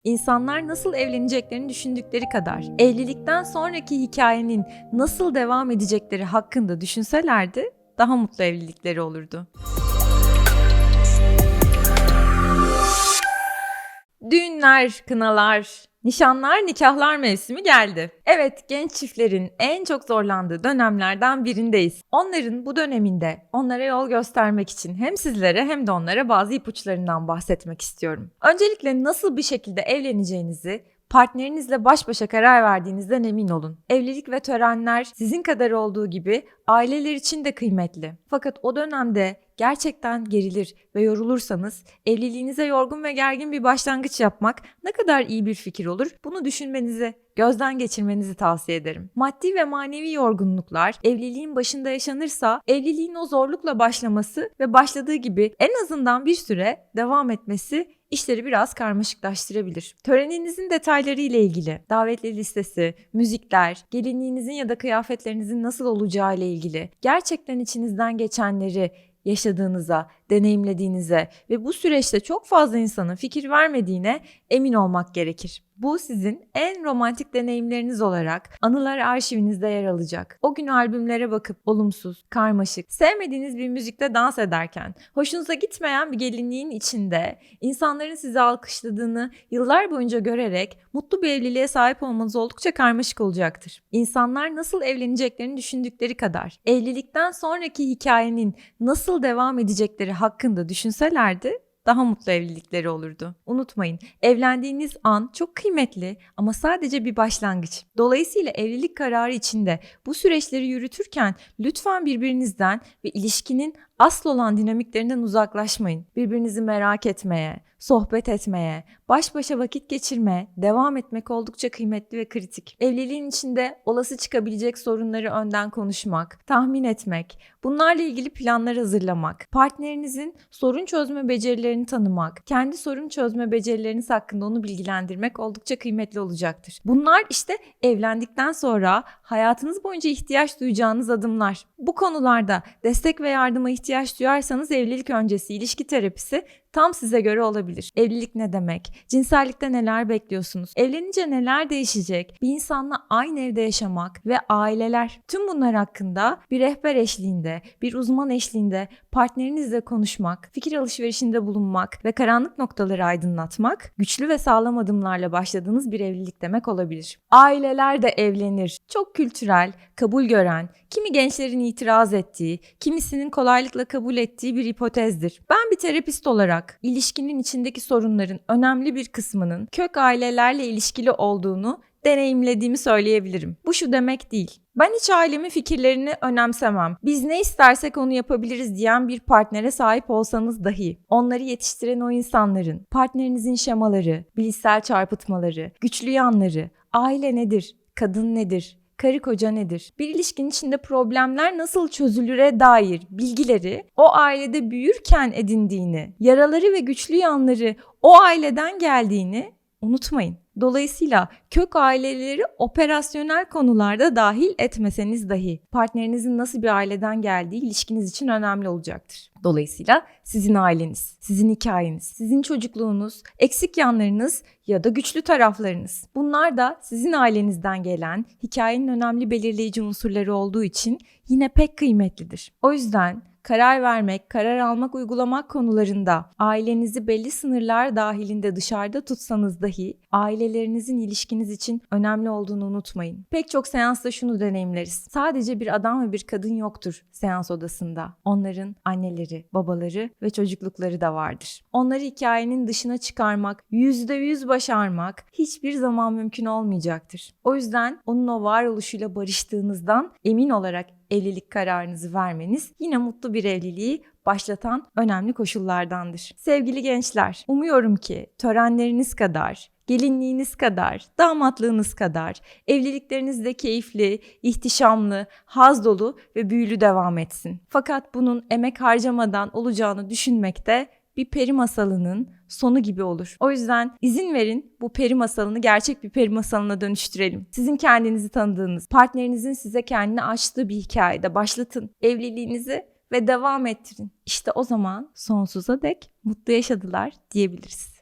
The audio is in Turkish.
İnsanlar nasıl evleneceklerini düşündükleri kadar, evlilikten sonraki hikayenin nasıl devam edecekleri hakkında düşünselerdi, daha mutlu evlilikleri olurdu. Düğünler, kınalar, nişanlar, nikahlar mevsimi geldi. Evet, genç çiftlerin en çok zorlandığı dönemlerden birindeyiz. Onların bu döneminde onlara yol göstermek için hem sizlere hem de onlara bazı ipuçlarından bahsetmek istiyorum. Öncelikle nasıl bir şekilde evleneceğinizi partnerinizle baş başa karar verdiğinizden emin olun. Evlilik ve törenler sizin kadar olduğu gibi aileler için de kıymetli. Fakat o dönemde gerçekten gerilir ve yorulursanız evliliğinize yorgun ve gergin bir başlangıç yapmak ne kadar iyi bir fikir olur? Bunu düşünmenizi, gözden geçirmenizi tavsiye ederim. Maddi ve manevi yorgunluklar evliliğin başında yaşanırsa evliliğin o zorlukla başlaması ve başladığı gibi en azından bir süre devam etmesi İşleri biraz karmaşıklaştırabilir. Töreninizin detayları ile ilgili, davetli listesi, müzikler, gelinliğinizin ya da kıyafetlerinizin nasıl olacağı ile ilgili gerçekten içinizden geçenleri yaşadığınıza, deneyimlediğinize ve bu süreçte çok fazla insanın fikir vermediğine emin olmak gerekir. Bu sizin en romantik deneyimleriniz olarak anılar arşivinizde yer alacak. O gün albümlere bakıp olumsuz, karmaşık, sevmediğiniz bir müzikte dans ederken, hoşunuza gitmeyen bir gelinliğin içinde insanların sizi alkışladığını yıllar boyunca görerek mutlu bir evliliğe sahip olmanız oldukça karmaşık olacaktır. İnsanlar nasıl evleneceklerini düşündükleri kadar, evlilikten sonraki hikayenin nasıl devam edecekleri hakkında düşünselerdi, daha mutlu evlilikleri olurdu. Unutmayın, evlendiğiniz an çok kıymetli ama sadece bir başlangıç. Dolayısıyla evlilik kararı içinde bu süreçleri yürütürken lütfen birbirinizden ve ilişkinin asıl olan dinamiklerinden uzaklaşmayın. Birbirinizi merak etmeye, sohbet etmeye, baş başa vakit geçirmeye devam etmek oldukça kıymetli ve kritik. Evliliğin içinde olası çıkabilecek sorunları önden konuşmak, tahmin etmek, bunlarla ilgili planlar hazırlamak, partnerinizin sorun çözme becerilerini tanımak, kendi sorun çözme becerileriniz hakkında onu bilgilendirmek oldukça kıymetli olacaktır. Bunlar işte evlendikten sonra hayatınız boyunca ihtiyaç duyacağınız adımlar. Bu konularda destek ve yardıma ihtiyaç duyarsanız evlilik öncesi ilişki terapisi tam size göre olabilir. Evlilik ne demek? Cinsellikte neler bekliyorsunuz? Evlenince neler değişecek? Bir insanla aynı evde yaşamak ve aileler. Tüm bunlar hakkında bir rehber eşliğinde, bir uzman eşliğinde partnerinizle konuşmak, fikir alışverişinde bulunmak ve karanlık noktaları aydınlatmak, güçlü ve sağlam adımlarla başladığınız bir evlilik demek olabilir. Aileler de evlenir. Çok kültürel, kabul gören, kimi gençlerin itiraz ettiği, kimisinin kolaylıkla kabul ettiği bir hipotezdir. Ben bir terapist olarak ilişkinin içindeki sorunların önemli bir kısmının kök ailelerle ilişkili olduğunu deneyimlediğimi söyleyebilirim. Bu şu demek değil. Ben hiç ailemin fikirlerini önemsemem. Biz ne istersek onu yapabiliriz diyen bir partnere sahip olsanız dahi onları yetiştiren o insanların, partnerinizin şemaları, bilişsel çarpıtmaları, güçlü yanları, aile nedir, kadın nedir, karı koca nedir? Bir ilişkinin içinde problemler nasıl çözülüre dair bilgileri o ailede büyürken edindiğini, yaraları ve güçlü yanları o aileden geldiğini unutmayın. Dolayısıyla kök aileleri operasyonel konularda dahil etmeseniz dahi partnerinizin nasıl bir aileden geldiği ilişkiniz için önemli olacaktır. Dolayısıyla sizin aileniz, sizin hikayeniz, sizin çocukluğunuz, eksik yanlarınız ya da güçlü taraflarınız. Bunlar da sizin ailenizden gelen hikayenin önemli belirleyici unsurları olduğu için yine pek kıymetlidir. O yüzden karar vermek, karar almak, uygulamak konularında ailenizi belli sınırlar dahilinde dışarıda tutsanız dahi ailelerinizin ilişkiniz için önemli olduğunu unutmayın. Pek çok seansta şunu deneyimleriz. Sadece bir adam ve bir kadın yoktur seans odasında. Onların anneleri, babaları ve çocuklukları da vardır. Onları hikayenin dışına çıkarmak, %100 başarmak hiçbir zaman mümkün olmayacaktır. O yüzden onun o varoluşuyla barıştığınızdan emin olarak evlilik kararınızı vermeniz yine mutlu bir evliliği başlatan önemli koşullardandır. Sevgili gençler, umuyorum ki törenleriniz kadar, gelinliğiniz kadar, damatlığınız kadar evlilikleriniz de keyifli, ihtişamlı, haz dolu ve büyülü devam etsin. Fakat bunun emek harcamadan olacağını düşünmek de bir peri masalının sonu gibi olur. O yüzden izin verin bu peri masalını gerçek bir peri masalına dönüştürelim. Sizin kendinizi tanıdığınız, partnerinizin size kendini açtığı bir hikayede başlatın evliliğinizi ve devam ettirin. İşte o zaman sonsuza dek mutlu yaşadılar diyebiliriz.